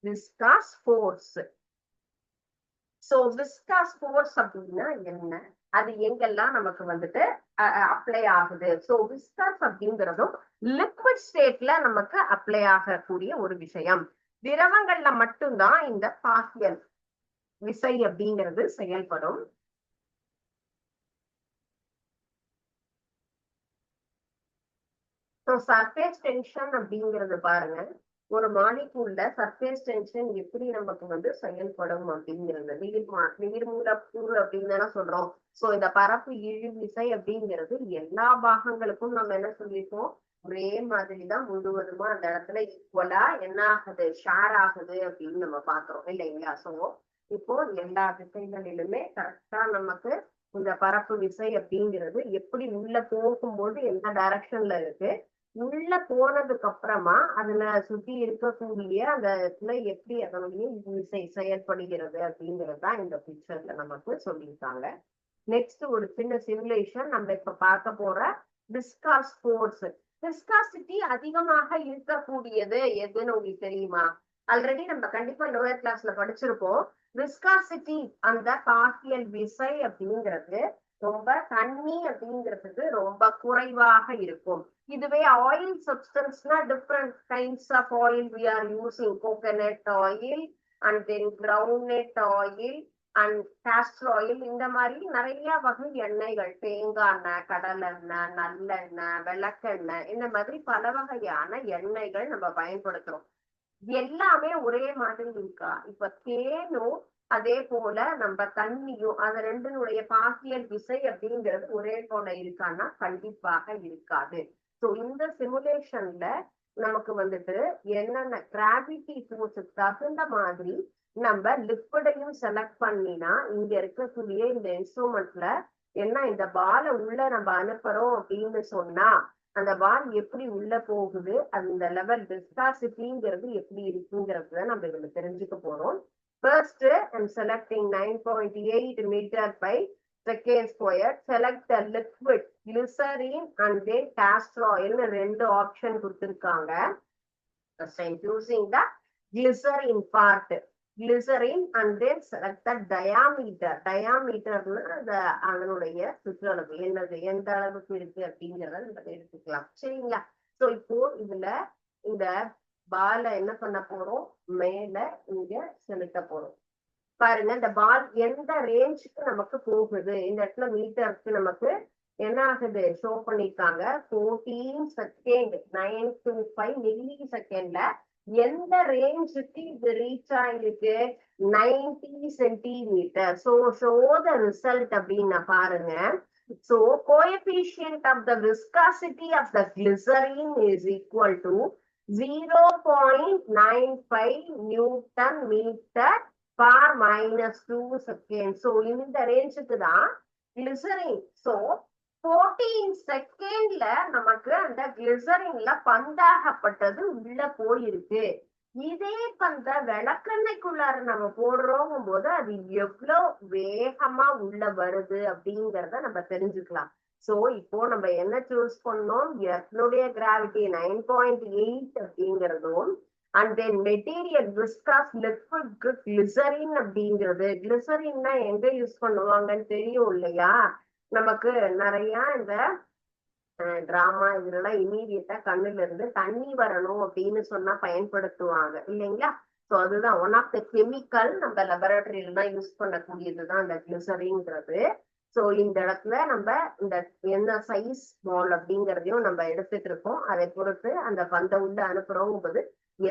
viscose force. So viscose force அப்படின்னா என்ன, அது எங்கெல்லாம் நமக்கு வந்துட்டு அப்ளை ஆகுது? சோ விஸ்காஸ் அப்படிங்கிறதும் லிக்விட் ஸ்டேட்ல நமக்கு அப்ளை ஆகக்கூடிய ஒரு விஷயம். திரவங்கள்ல மட்டும்தான் இந்த பாகியல் விசை அப்படிங்கிறது செயல்படும். சர்ஃபேஸ் டென்ஷன் அப்படிங்கிறது பாருங்க, ஒரு மாலிகூல்ல சர்ஃபேஸ் டென்ஷன் எப்படி நமக்கு வந்து செயல்படும் அப்படிங்கிறது. நீர் மூலக்கூறு அப்படின்னு தானே சொல்றோம். சோ இந்த பரப்பு இழுவிசை அப்படிங்கிறது எல்லா பாகங்களுக்கும் நம்ம என்ன சொல்லியிருக்கோம், ஒரே மாதிரிதான் முழுவதுமா அந்த இடத்துல ஈக்குவலா என்ன ஆகுது, ஷேர் ஆகுது அப்படின்னு நம்ம பாக்குறோம் இல்லைங்களா? சோ இப்போ எல்லா திசைகளிலுமே கரெக்டா நமக்கு இந்த பரப்பு விசை அப்படிங்கிறது எப்படி உள்ள போகும்போது எந்த டைரக்ஷன்ல இருக்கு, உள்ள போனதுக்கு அப்புறமா அதுல சுத்தி இருக்கக்கூடிய அந்த இடத்துல எப்படி அதனுடைய விசை செயல்படுகிறது அப்படிங்கிறது தான் இந்த பிக்சர்ல நமக்கு சொல்லியிருக்காங்க. நெக்ஸ்ட் ஒரு சின்ன சிமுலேஷன் நம்ம இப்ப பார்க்க போற விஸ்காஸ் ஃபோர்ஸ். விஸ்காசிட்டி அதிகமாக இருக்கக்கூடியது எதுன்னு உங்களுக்கு தெரியுமா? ஆல்ரெடி நம்ம கண்டிப்பா லோயர் கிளாஸ்ல படிச்சிருப்போம். விஸ்காசிட்டி அந்த பாகியல் விசை அப்படிங்கிறது ரொம்ப தண்ணி அப்படிங்கிறதுக்கு ரொம்ப குறைவாக இருக்கும். இதுவே ஆயில் சப்ஸ்டன்ஸ்னா different kinds of oil we are using, coconut oil and then groundnut oil and castor oil, இந்த மாதிரி நிறைய வகை எண்ணெய்கள், தேங்காய் எண்ணெய், கடலெண்ணெய், நல்லெண்ணெய், விளக்கெண்ணெய், இந்த மாதிரி பல வகையான எண்ணெய்கள் நம்ம பயன்படுத்துறோம். எல்லாமே ஒரே மாதிரி இருக்கா? இப்ப தேனும் அதே போல நம்ம தண்ணியும் அது ரெண்டினுடைய பாகியல் விசை அப்படிங்கிறது ஒரே போல இருக்கான்னா கண்டிப்பாக இருக்காது. சோ இந்த சிமுலேஷன்ல நமக்கு வந்துட்டு என்னென்ன கிராவிட்டி ஃபோர்ஸுக்கு தகுந்த மாதிரி நம்ம லிக்விடையும் செலக்ட் பண்ணினா இங்க இருக்கக்கூடிய இந்த இன்ஸ்ட்ருமெண்ட்ல என்ன, இந்த பாலை உள்ள நம்ம அனுப்புறோம் அப்படின்னு சொன்னா அந்த பால் எப்படி உள்ள போகுது, அந்த லெவல் விஸ்காசிட்டிங்கிறது எப்படி இருக்குங்கிறத நம்ம இதுல தெரிஞ்சுக்க போறோம். First, I'm selecting 9.8 meter by second square. Select the liquid, glycerine and then castor oil. ரெண்டு ஆப்ஷன் கொடுத்திருக்காங்க. First, I'm choosing the glycerine part. Glycerine and then select the diameter. Diameter அதனுடைய சுற்றளவு என்னது, எந்த அளவுக்கு இருக்கு அப்படிங்கிறத நம்ம எடுத்துக்கலாம். சரிங்களா? சோ இப்போ இதுல இந்த பால என்ன பண்ண போறோம், மேல இங்க செலுத்த போறோம். பாருங்க இந்த பால் எந்த ரேஞ்சுக்கு நமக்கு போகுது, இந்த இடத்துல மீட்டருக்கு நமக்கு என்ன ஆகுது ஷோ பண்ணிருக்காங்க. 14 செகண்ட் 925 மில்லி செகண்ட்ல எந்த ரேஞ்சுக்கு இது ரீச் ஆயிருக்கு, 90 centimetre. So show the result அப்படின்னு பாருங்க. So coefficient of the viscosity of the glycerine is equal to 0.95 Newton meter per -2 seconds. So இந்த ரேஞ்சுக்கு தான் கிளிசரின். So 14 செகண்ட்ல நமக்கு அந்த கிளிசரின்ல பந்தாகப்பட்டது உள்ள போயிருக்கு. இதே பந்த விளக்கெண்ணெய்க்குள்ளார நம்ம போடுறோங்கும் போது அது எவ்வளவு வேகமா உள்ள வருது அப்படிங்கறத நம்ம தெரிஞ்சுக்கலாம். சோ இப்போ நம்ம என்ன சூஸ் பண்ணோம், எர்த்னுடைய கிராவிட்டி 9.8 அப்படிங்கிறதும், and then material viscous liquid glycerine அப்படிங்கிறது. கிளிசரின்னா எங்க யூஸ் பண்ணுவாங்கன்னு தெரியும் இல்லையா, நமக்கு நிறைய இந்த டிராமா இதெல்லாம் இமீடியட்டா கண்ணுல இருந்து தண்ணி வரணும் அப்படின்னு சொன்னா பயன்படுத்துவாங்க இல்லைங்களா. சோ அதுதான் ஒன் ஆஃப் த கெமிக்கல் நம்ம லெபரட்டரியில தான் யூஸ் பண்ணக்கூடியதுதான் அந்த கிளிசரின்ங்கிறது. சோ இந்த இடத்துல நம்ம இந்த என்ன சைஸ் பால் அப்படிங்கிறதையும் நம்ம எடுத்துட்டு இருக்கோம். அதை பொறுத்து அந்த பந்தை உள்ள அனுப்புறோம் போது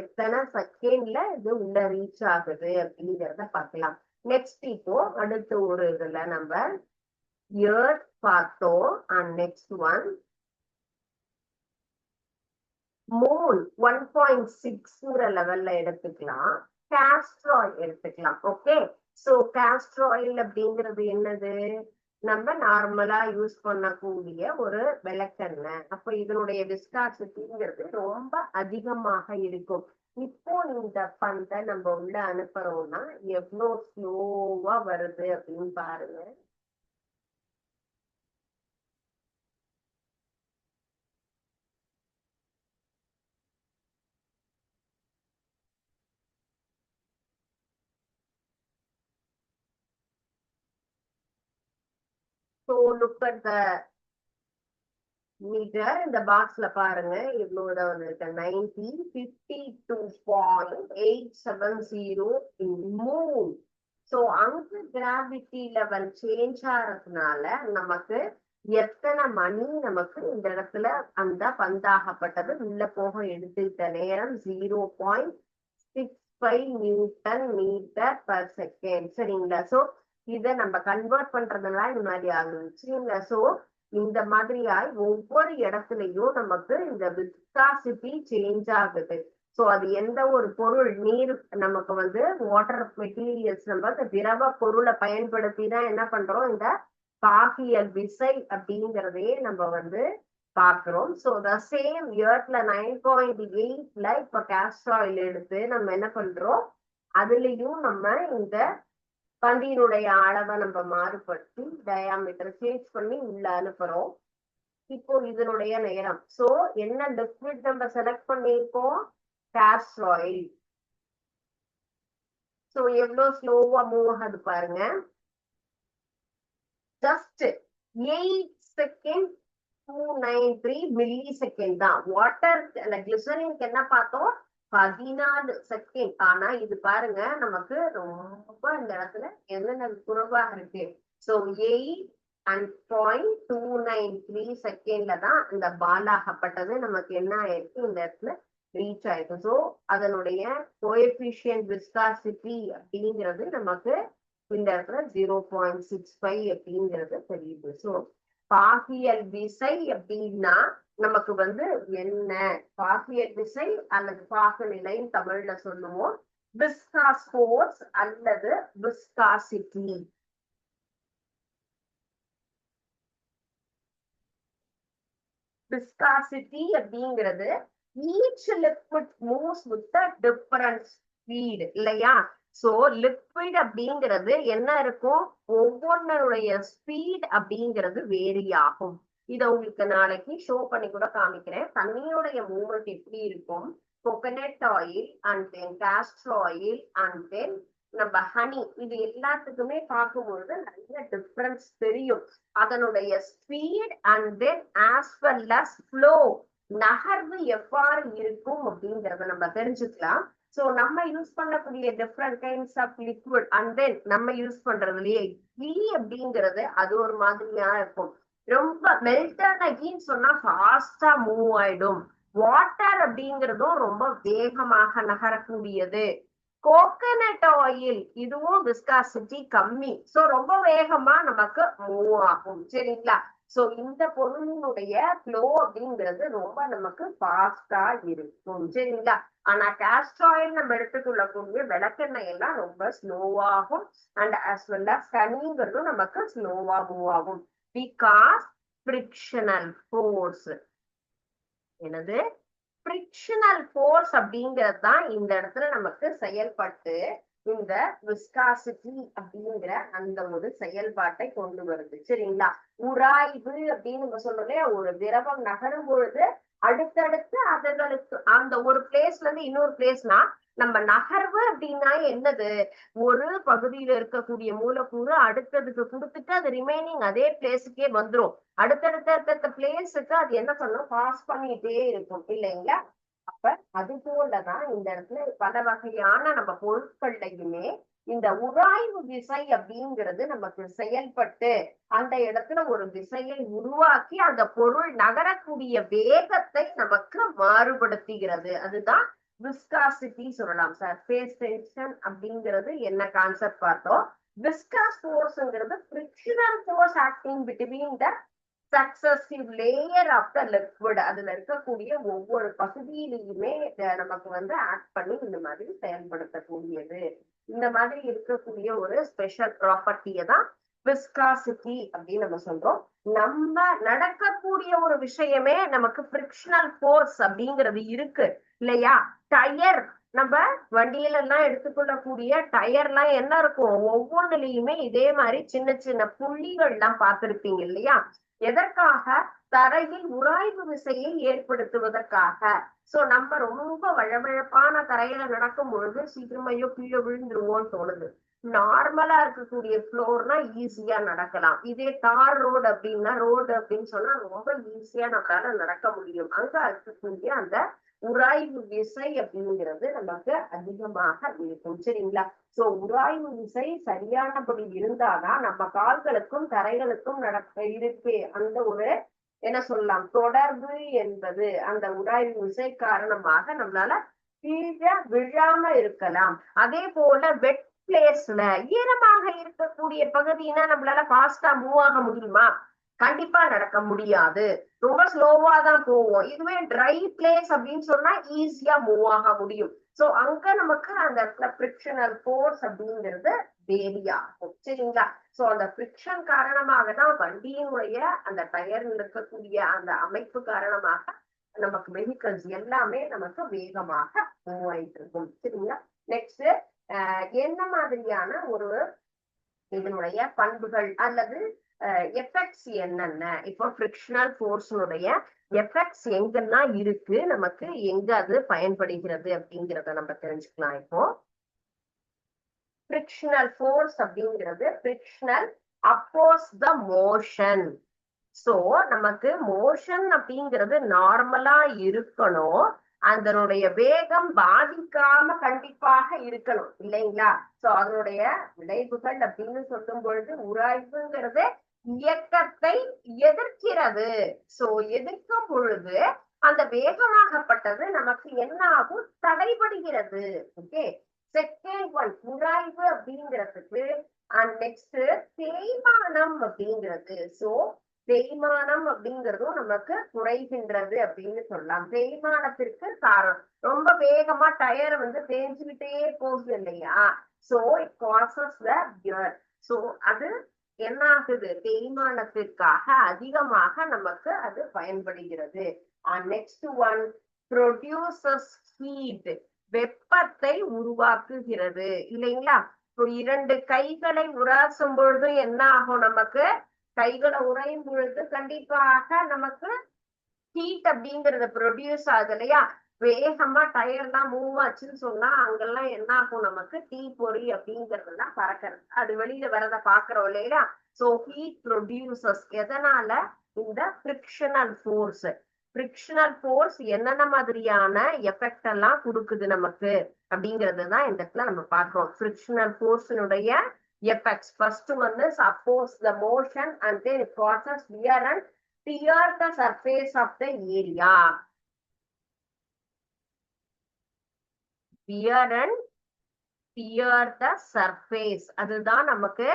எத்தனை செகண்ட்ல இது உள்ள ரீச் ஆகுது அப்படிங்கிறத பார்க்கலாம். நெக்ஸ்ட் இப்போ அடுத்த ஒரு இதுல நம்ம எர்த் பார்த்தோம். அண்ட் நெக்ஸ்ட் ஒன் மூன் 1.6 லெவல்ல எடுத்துக்கலாம். காஸ்ட்ராயில் எடுத்துக்கலாம். ஓகே, சோ காஸ்ட்ராயில் அப்படிங்கிறது என்னது, நம்ம நார்மலா யூஸ் பண்ணக்கூடிய ஒரு விளக்கெண்ணெய். அப்ப இதனுடைய விஸ்காசிட்டிங்கிறது ரொம்ப அதிகமாக இருக்கும். இப்போ இந்த பந்தை நம்ம உள்ள அனுப்புறோம்னா எவ்வளவு ஸ்லோவா வருது அப்படின்னு பாருங்க. So look at the meter. இந்த பாக்ஸ்ல பாருங்க இவ்வளவுதான் வந்திருக்கு. 52.870 மூன். சோ அங்க கிராவிட்டி லெவல் சேஞ்ச் ஆகிறதுனால நமக்கு எத்தனை மணி நமக்கு இந்த இடத்துல அந்த பந்தாகப்பட்டது உள்ள போக எடுத்துக்கிட்ட நேரம் 0.65 நியூட்டன் மீட்டர் பர் செகண்ட். சரிங்களா. சோ இதை நம்ம கன்வெர்ட் பண்றதுனால இந்த மாதிரி ஆகுச்சு. சோ இந்த மாதிரியாய் ஒவ்வொரு இடத்துலயும் நமக்கு இந்த விஸ்காசிட்டி சேஞ்ச் ஆகுது. சோ அது எந்த ஒரு பொருள், நீர் நமக்கு வந்து வாட்டர் மெட்டீரியல்ஸ், நம்ம திரவ பொருளை பயன்படுத்தி தான் என்ன பண்றோம், இந்த பாகியல் விசை அப்படிங்கிறதையே நம்ம வந்து பாக்குறோம். சோ த சேம் எர்த்ல 9.8ல இப்ப காஸ்டர் ஆயில் எடுத்து நம்ம என்ன பண்றோம், அதுலயும் நம்ம இந்த பந்தியினுடைய அளவை நம்ம மாறுபடுத்தி டயாமீட்டர் சேஞ்ச் பண்ணி உள்ள அனுப்புறோம். இப்போ இதனுடைய நேரம். சோ என்ன லிக்விட் நம்ம செலக்ட் பண்ணிருக்கோம், காஸ்டர் ஆயில். சோ எவ்வளவு ஸ்லோவா மூவ் ஆகுது பாருங்க. ஜஸ்ட் 8 செகண்ட் 293 மில்லி செகண்ட் தான். வாட்டர் கிளிசரினுக்கு என்ன பார்த்தோம், 14 செகண்ட். ஆனா இது பாருங்க நமக்கு ரொம்ப இந்த இடத்துல என்னென்ன குறைவாக இருக்கு. சோ 8.293 செகண்ட்ல தான் இந்த பாலாகப்பட்டது நமக்கு என்ன ஆயிருக்கு, இந்த இடத்துல ரீச் ஆயிருக்கு. சோ அதனுடைய கோஎஃபிஷியன்ட் விஸ்காசிட்டி அப்படிங்கிறது நமக்கு இந்த இடத்துல 0.65 அப்படிங்கிறது தெரியுது. சோ பாகியல் விசை அப்படின்னா நமக்கு வந்து என்ன, பாகியல் விசை அல்லது பாகுநிலைன்னு தமிழ்ல சொல்லுவோம். விஸ்காஸ் ஃபோர்ஸ் அல்லது விஸ்காசிட்டி. விஸ்காசிட்டி அப்படிங்கிறது each liquid moves with a different speed இல்லையா. சோ லிக்விட் அப்படிங்கிறது என்ன இருக்கும், ஒவ்வொன்னுடைய ஸ்பீட் அப்படிங்கிறது வேரி ஆகும். இத உங்களுக்கு நாளைக்கு ஷோ பண்ணி கூட காமிக்கிறேன். தண்ணியோடைய மூவ்மெண்ட் எப்படி இருக்கும், coconut oil and then castor oil and then நம்ம ஹனி, இது எல்லாத்துக்குமே பார்க்கும்பொழுது நிறைய டிஃபரன்ஸ் தெரியும். அதனுடைய speed and then as well as flow, நகர்வு எவ்வாறு இருக்கும் அப்படிங்கறத நம்ம தெரிஞ்சுக்கலாம். சோ நம்ம யூஸ் பண்ணக்கூடிய different kinds of liquid and then நம்ம யூஸ் பண்றதுலயே கீ அப்படிங்கிறது அது ஒரு மாதிரியா இருக்கும். ரொம்ப மெல்டன் ஆகின்னு சொன்னா ஃபாஸ்டா மூவ் ஆயிடும். வாட்டர் அப்படிங்கிறதும் ரொம்ப வேகமாக நகரக்கூடியது. கோகனட் ஆயில் இதுவும் விஸ்காசிட்டி கம்மி. சோ ரொம்ப வேகமா நமக்கு மூவ் ஆகும். சரிங்களா. சோ இந்த பொருளினுடைய ஃப்ளோ அப்படிங்கிறது ரொம்ப நமக்கு ஃபாஸ்டா இருக்கும். சரிங்களா. ஆனா காஸ்டர் ஆயில் நம்ம எடுத்துக்கொள்ளக்கூடிய விளக்கெண்ணெய் எல்லாம் ரொம்ப ஸ்லோவாகும். அண்ட் ஆஸ் வெல் அஸ் ஹனிங்கிறதும் நமக்கு ஸ்லோவா மூவ் ஆகும். Because frictional force. என்னது, ஃப்ரிக்ஷனல் ஃபோர்ஸ் அப்படிங்கிறது தான் இந்த இடத்துல நமக்கு செயல்பட்டு இந்த விஸ்காசிட்டி அப்படிங்கிற அந்த ஒரு செயல்பாட்டை கொண்டு வருது. சரிங்களா? உராய்வு அப்படின்னு நம்ம சொல்றோம் இல்லையா, ஒரு திரவம் நகரும் பொழுது அடுத்தடுத்து அதுகளுக்கு அந்த ஒரு பிளேஸ்ல இருந்து இன்னொரு பிளேஸ்னா, நம்ம நகர்வு அப்படின்னா என்னது, ஒரு பகுதியில இருக்கக்கூடிய மூலக்கூறு அடுத்ததுக்கு கொடுத்துட்டு அது ரிமைனிங் அதே பிளேஸுக்கே வந்துரும். அடுத்தடுத்த பிளேஸுக்கு அது என்ன பண்ணும், பாஸ் பண்ணிட்டே இருக்கும் இல்லைங்களா? அப்ப அது போலதான் இந்த இடத்துல பல வகையான நம்ம பொருட்கள்லையுமே இந்த உராய்வு விசை அப்படிங்கிறது நமக்கு செயல்பட்டு அந்த இடத்துல ஒரு விசையை உருவாக்கி அந்த பொருள் நகரக்கூடிய வேகத்தை நமக்கு மாறுபடுத்துகிறது. அதுதான் விஸ்காசிட்டி சொல்லலாம். சர்ஃபேஸ் டென்ஷன் அப்படிங்கிறது என்ன கான்செப்ட் பார்த்தோம். விஸ்காஸ் ஃபோர்ஸ்ங்கிறது frictional force acting between the successive layer of the liquid. அதுல இருக்கக்கூடிய ஒவ்வொரு பகுதியிலையுமே நமக்கு வந்து ஆக்ட் பண்ணி இந்த மாதிரி செயல்படுத்தக்கூடியது. இந்த மாதிரி இருக்கக்கூடிய ஒரு ஸ்பெஷல் ப்ராப்பர்ட்டியை தான் விஸ்காசிட்டி அப்படின்னு நம்ம சொல்றோம். நம்ம நடக்கக்கூடிய ஒரு விஷயமே நமக்கு ஃப்ரிக்ஷனல் ஃபோர்ஸ் அப்படிங்கிறது இருக்கு இல்லையா? டயர், நம்ம வண்டியில எல்லாம் எடுத்துக்கொள்ளக்கூடிய டயர் எல்லாம் என்ன இருக்கும், ஒவ்வொன்றுலயுமே இதே மாதிரி சின்ன சின்ன புள்ளிகள் எல்லாம் பார்த்திருப்பீங்க இல்லையா? எதற்காக? தரையில் உராய்வு விசையை ஏற்படுத்துவதற்காக. சோ நம்ம ரொம்ப வழவழப்பான தரையில நடக்கும் பொழுது சீக்கிரமையோ கீழே விழுந்துருவோம்னு தோணுது. நார்மலா இருக்கக்கூடிய ஃப்ளோர்னா ஈஸியா நடக்கலாம். இதே தார் ரோடு அப்படின்னா, ரோடு அப்படின்னு சொன்னா ரொம்ப ஈஸியா நம்மளால நடக்க முடியும். அங்க இருக்கக்கூடிய அந்த உராய்வு விசை அப்படிங்கிறது நமக்கு அதிகமாக இருக்கும். சரிங்களா? சோ உராய்வு விசை சரியானபடி இருந்தாதான் நம்ம கால்களுக்கும் தரைகளுக்கும் இருக்கு அந்த ஒரு என்ன சொல்லலாம் தொடர்பு என்பது. அந்த உராய்வு விசை காரணமாக நம்மளால கீழே விழாம இருக்கலாம். அதே போல வெட் பிளேஸ்ல ஈரமாக இருக்கக்கூடிய பகுதினா நம்மளால ஃபாஸ்டா மூவ் ஆக முடியுமா? கண்டிப்பா நடக்க முடியாது. ரொம்ப ஸ்லோவா தான் போவோம். இதுவே ட்ரை பிளேஸ் அப்படின்னு சொன்னா ஈஸியா மூவ் ஆக முடியும். சோ அங்க நமக்கு அந்த ஃப்ரிக்ஷனல் ஃபோர்ஸ் அப்படிங்கிறது வேரி ஆகும். சரிங்களா? சோ அந்த ஃப்ரிக்ஷன் காரணமாக தான் வண்டியினுடைய அந்த டயர் இருக்கக்கூடிய அந்த அமைப்பு காரணமாக நமக்கு வெஹிக்கல்ஸ் எல்லாமே நமக்கு வேகமாக மூவ் ஆயிட்டு இருக்கும். சரிங்களா? நெக்ஸ்ட் என்ன மாதிரியான ஒரு இதனுடைய பண்புகள் அல்லது எஃபெக்ட்ஸ் என்னென்ன? இப்போ ஃப்ரிக்ஷனல் ஃபோர்ஸ்னுடைய எஃபெக்ட்ஸ் எங்கெல்லாம் இருக்கு, நமக்கு எங்க அது பயன்படுகிறது அப்படிங்கிறத நம்ம தெரிஞ்சுக்கலாம். இப்போ ஃப்ரிக்ஷனல் ஃபோர்ஸ் அப்படிங்கிறது frictional oppose the motion. So நமக்கு மோஷன் அப்படிங்கிறது நார்மலா இருக்கணும், அதனுடைய வேகம் பாதிக்காம கண்டிப்பாக இருக்கணும் இல்லைங்களா? சோ அதனுடைய விளைவுகள் அப்படின்னு சொல்லும் பொழுது உராய்வுங்கிறது இயக்கத்தை எதிர்க்கிறது. சோ எதிர்க்கும் பொழுது அந்த வேகமாகப்பட்டது நமக்கு என்ன ஆகும், தடைபடுகிறது. ஓகே, செகண்ட் ஒன் உராய்வு அப்படிங்கிறதுக்கு அண்ட் நெக்ஸ்ட் தேய்மானம் அப்படிங்கிறது. சோ தேய்மானம் அப்படிங்கிறதும் நமக்கு குறைகின்றது அப்படின்னு சொல்லலாம். தேய்மானத்திற்கு காரணம் ரொம்ப வேகமா டயர் வந்து தேய்ஞ்சுக்கிட்டே போகுது இல்லையா? So it causes the wear. So அது என்ன ஆகுது, தேய்மானத்திற்காக அதிகமாக நமக்கு அது பயன்படுகிறது. நெக்ஸ்ட் ஒன் ப்ரொடியூசஸ் ஹீட், வெப்பத்தை உருவாக்குகிறது இல்லைங்களா? இப்போ இரண்டு கைகளை உராசும் பொழுது என்ன ஆகும், நமக்கு கைகளை உறையும் பொழுது கண்டிப்பாக நமக்கு ஹீட் அப்படிங்கறது ப்ரொடியூஸ் ஆகுது இல்லையா? வேகமா டயர் எல்லாம் மூவ் ஆச்சுன்னு சொன்னா அங்கெல்லாம் என்ன ஆகும், நமக்கு தீ பொறி அப்படிங்கறதெல்லாம் பறக்கிறது, அது வெளியில வரத பாக்குறோம் இல்லையா? சோ ஹீட் ப்ரொடியூசஸ் எதனால? இந்த ஃப்ரிக்ஷனல் ஃபோர்ஸ். ஃப்ரிக்ஷனல் ஃபோர்ஸ் என்னென்ன மாதிரியான எஃபெக்ட் எல்லாம் கொடுக்குது நமக்கு அப்படிங்கிறது தான் இந்த இடத்துல நம்ம பார்க்கிறோம். ஃப்ரிக்ஷனல் ஃபோர்ஸினுடைய effects. First one is oppose the motion and then it causes wear and tear the surface of the area. Wear and tear the surface. அதுதான் நமக்கு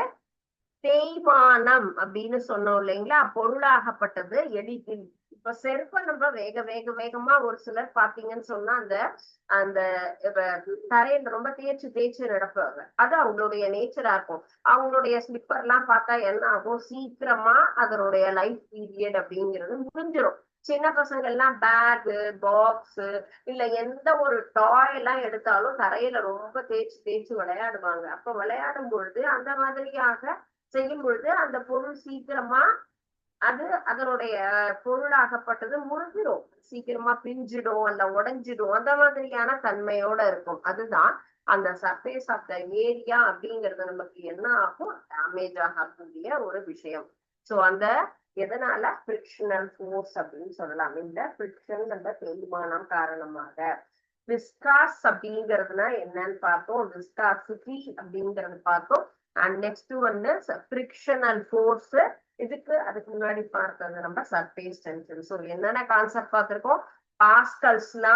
தேய்மானம் அப்படின்னு சொன்னோம் இல்லைங்களா? பொருளாகப்பட்டது எளிதில். இப்ப செருப்பை நம்ம வேகமா ஒரு சிலர் பாத்தீங்கன்னு சொன்னா அந்த அந்த தரையில ரொம்ப தேய்ச்சு நடப்பாங்க. அது அவங்களுடைய நேச்சரா இருக்கும். அவங்களுடைய ஸ்லிப்பர் எல்லாம் பார்த்தா என்ன ஆகும், சீக்கிரமா அதனுடைய லைஃப் பீரியட் அப்படிங்கிறது முடிஞ்சிடும். சின்ன பசங்க எல்லாம் பேகு, பாக்ஸ் இல்ல எந்த ஒரு டாய் எல்லாம் எடுத்தாலும் தரையில ரொம்ப தேய்ச்சி தேய்ச்சி விளையாடுவாங்க. அப்ப விளையாடும் பொழுது அந்த மாதிரியாக செய்யும் பொழுது அந்த பொருள் சீக்கிரமா அது அதனுடைய பொருளாகப்பட்டது முறிஞ்சிடும், சீக்கிரமா பிஞ்சிடும், அல்ல உடைஞ்சிடும், அந்த மாதிரியான தன்மையோட இருக்கும். அதுதான் அந்த சர்ஃபேஸ் ஆஃப் த ஏரியா அப்படிங்கிறது நமக்கு என்ன ஆகும், டேமேஜ் ஆகக்கூடிய ஒரு விஷயம். சோ அந்த எதனால ஃபிரிக்ஷனல் ஃபோர்ஸ் அப்படின்னு சொல்லலாம். இந்த ஃபிரிக்ஷன் அந்த தேய்மானம் காரணமாக. விஸ்காஸ் அப்படிங்கிறதுனா என்னன்னு பார்த்தோம், விஸ்காசிட்டி அப்படிங்கறது பார்த்தோம். அண்ட் நெக்ஸ்ட் வந்து ஃபிரிக்ஷனல் ஃபோர்ஸ். அதுக்கு முன்னாடி பார்த்தது நம்ம சர்ஃபேஸ் டென்ஷன். ஸோ என்னென்ன கான்செப்ட் பார்த்திருக்கோம், பாஸ்கல்ஸ்னா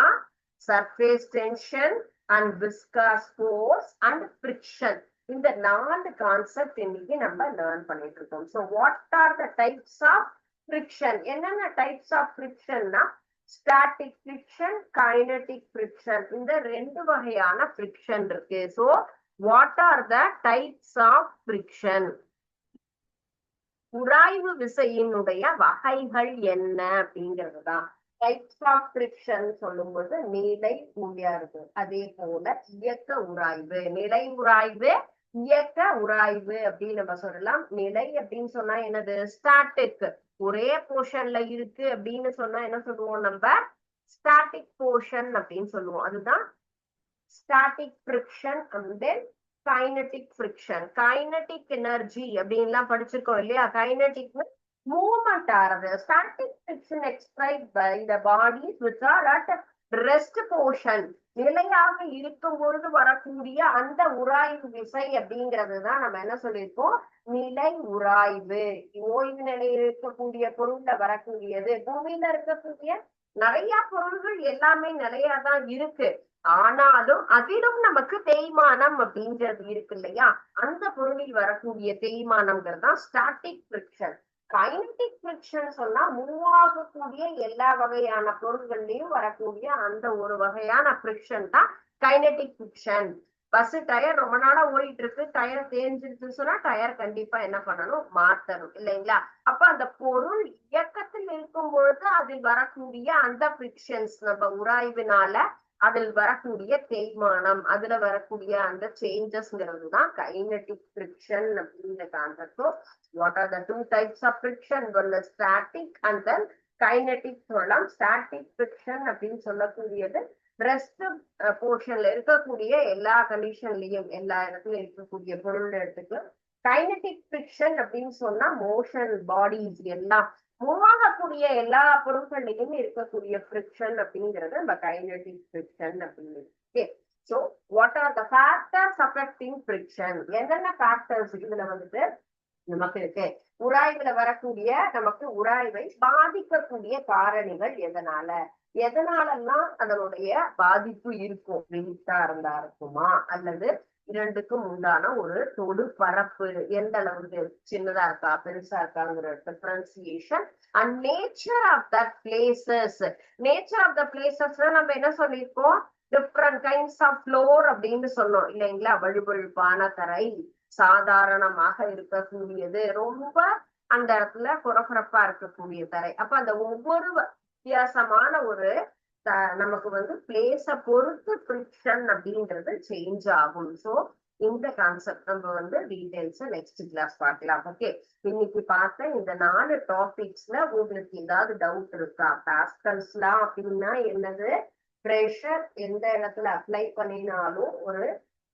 surface tension and viscous force and friction. இந்த 4 கான்செப்ட் இன்னைக்கு நம்ம லேர்ன் பண்ணிட்டு இருக்கோம். So what are the types of friction? என்னென்ன டைப்ஸ் ஆஃப் ஃபிரிக்ஷன்னா ஸ்டாட்டிக் ஃபிரிக்ஷன், கைனடிக் ஃபிரிக்ஷன். இந்த 2 வகையான ஃபிரிக்ஷன் இருக்கு. So what are the types of friction? உராய்வு விசையினுடைய வகைகள் என்ன அப்படிங்கிறது தான் டைப்ஸ் ஆஃப் ஃபிரிக்ஷன் சொல்லும்போது. நிலை உயர்வு, அதே போல இயக்க உராய்வு. நிலை உராய்வு, இயக்க உராய்வு அப்படின்னு நம்ம சொல்லலாம். நிலை அப்படின்னு சொன்னா என்னது, ஸ்டாட்டிக், ஒரே போர்ஷன்ல இருக்கு அப்படின்னு சொன்னா என்ன சொல்லுவோம் நம்ம, ஸ்டாட்டிக் போர்ஷன் அப்படின்னு சொல்லுவோம். அதுதான் static friction. And then kinetic friction. Kinetic energy அப்படின்லாம் படிச்சிருக்கோம் இல்லையா. கைனடிக் மூவ்மெண்ட் ஆறது. Static friction exerted by the bodies which are at rest portion. நிலையாக இருக்கும் பொழுது வரக்கூடிய அந்த உராய்வு விசை அப்படிங்கிறது தான் நம்ம என்ன சொல்லியிருக்கோம், நிலை உராய்வு. ஓய்வு நிலையில் இருக்கக்கூடிய பொருள்ல வரக்கூடியது. பூமியில இருக்கக்கூடிய நிறைய பொருள்கள் எல்லாமே நிலையாதான் இருக்கு. ஆனாலும் அதிலும் நமக்கு தேய்மானம் அப்படிங்கிறது இருக்கு இல்லையா. அந்த பொருளில் வரக்கூடிய தேய்மானம்ங்கிறது தான் ஸ்டாட்டிக் ஃபிரிக்ஷன். கைனடிக் ஃபிரிக்ஷன் சொன்னா மூவ் ஆகக்கூடிய எல்லா வகையான பொருள்கள்லயும் வரக்கூடிய அந்த ஒரு வகையான ஃபிரிக்ஷன் தான் கைனடிக் ஃபிரிக்ஷன். பஸ் டயர் ரொம்ப நாளா ஓடிட்டு இருக்கு, டயர் தேஞ்சிருச்சுன்னு சொன்னா டயர் கண்டிப்பா என்ன பண்ணணும், மாத்தணும் இல்லைங்களா. அப்ப அந்த பொருள் இயக்கத்தில் இருக்கும் பொழுது அதில் வரக்கூடிய அந்த ஃபிரிக்ஷன்ஸ், நம்ம உராய்வினால அதில் வரக்கூடிய தேய்மானம், அதுல வரக்கூடிய அந்த சேஞ்சஸ்ங்கிறது தான் கைனடிக் ஃபிரிக்ஷன் அப்படிங்கிற concept. What are the 2 types of friction? ஒன்னு ஸ்டாட்டிக் அண்ட் தென் கைனடிக் சொல்லலாம். ஸ்டாட்டிக் ஃபிரிக்ஷன் அப்படின்னு சொல்லக்கூடியது ரெஸ்ட் போர்ஷன்ல இருக்கக்கூடிய எல்லா கண்டிஷன்லயும் எல்லா இடத்துலயும் இருக்கக்கூடிய பொருள் எடுத்துக்கலாம். கைனடிக் ஃபிரிக்ஷன் அப்படின்னு சொன்னா மோஷன் பாடிஸ் எல்லாம் மூவ் ஆகக்கூடிய எல்லா பொருட்கள்லையும் இருக்கக்கூடிய ஃபிரிக்ஷன் அப்படிங்கிறது நம்ம கைனடிக் ஃபிரிக்ஷன் அப்படிங்கிறது. Okay, so what are the factors affecting friction? என்னென்ன ஃபேக்டர்ஸ் இதுல வந்துட்டு நமக்கு இருக்கு? உராய்வுல வரக்கூடிய நமக்கு உராய்வை பாதிக்கக்கூடிய காரணிகள் எதனால, எதனாலெல்லாம் அதனுடைய பாதிப்பு இருக்கும்? வெயிட்டா இருந்தா இருக்குமா, அல்லது இரண்டுக்கும் உண்டான ஒரு தொடு பரப்பு எந்த அளவுக்கு சின்னதா இருக்கா பெருசா இருக்காங்கிற differentiation. And nature of the places. Nature of the பிளேசஸ்ல நம்ம என்ன சொல்லியிருக்கோம், டிஃப்ரெண்ட் கைண்ட்ஸ் ஆஃப் ஃப்ளோர் அப்படின்னு சொன்னோம் இல்லைங்களா. வழுவழுப்பான தரை, சாதாரணமாக இருக்கக்கூடியது, ரொம்ப அந்த இடத்துல குறகுறப்பா இருக்கக்கூடிய தரை. அப்ப அந்த ஒவ்வொரு வித்தியாசமான ஒரு நமக்கு வந்து பிளேஸ பொறுத்து ஃபிரிக்ஷன் அப்படின்றது சேஞ்ச் ஆகும். சோ இந்த கான்செப்ட் நம்ம வந்து டீடைல்ஸ் நெக்ஸ்ட் கிளாஸ் பார்க்கலாம். ஓகே, இன்னைக்கு பார்த்த இந்த 4 டாபிக்ஸ்ல உங்களுக்கு ஏதாவது டவுட் இருக்கா? பாஸ்கல்ஸ்லாம் அப்படின்னா என்னது, பிரஷர் எந்த இடத்துல அப்ளை பண்ணினாலும் ஒரு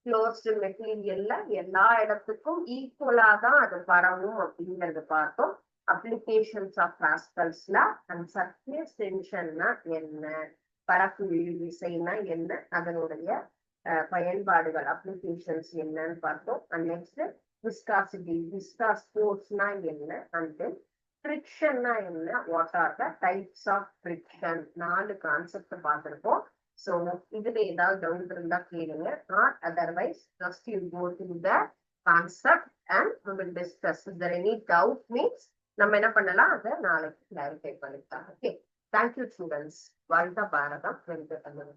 க்ளோஸ்டு மெட்டீரியல்ல எல்லா இடத்துக்கும் ஈக்குவலா தான் அது பரவும் அப்படிங்கறது பார்த்தோம். அப்ளிகேஷன்ஸ் ஆஃப் பாஸ்கல்ஸ்ல அண்ட் சர்ஃபேஸ் டென்ஷன்னா என்ன, பரப்பு விசைனா என்ன, அதனுடைய பயன்பாடுகள் அப்ளிகேஷன்ஸ் என்னன்னு பார்த்தோம். அண்ட் நெக்ஸ்ட் விஸ்காசிட்டி, விஸ்காஸ் ஃபோர்ஸ்னா என்ன, அண்ட் தென் ஃபிரிக்ஷன்னா என்ன, what are the types of friction. 4 concept பார்த்திருக்கோம். So இதுல ஏதாவது டவுட் இருந்தா கேளுங்க, or otherwise just you go through the concept and we will discuss. If there any doubt means நம்ம என்ன பண்ணலாம், அதை நாளைக்கு கிளாரிஃபை பண்ணிக்கலாம். Okay, thank you students. வாழ்க பாரதம், வெல்க தமிழ்.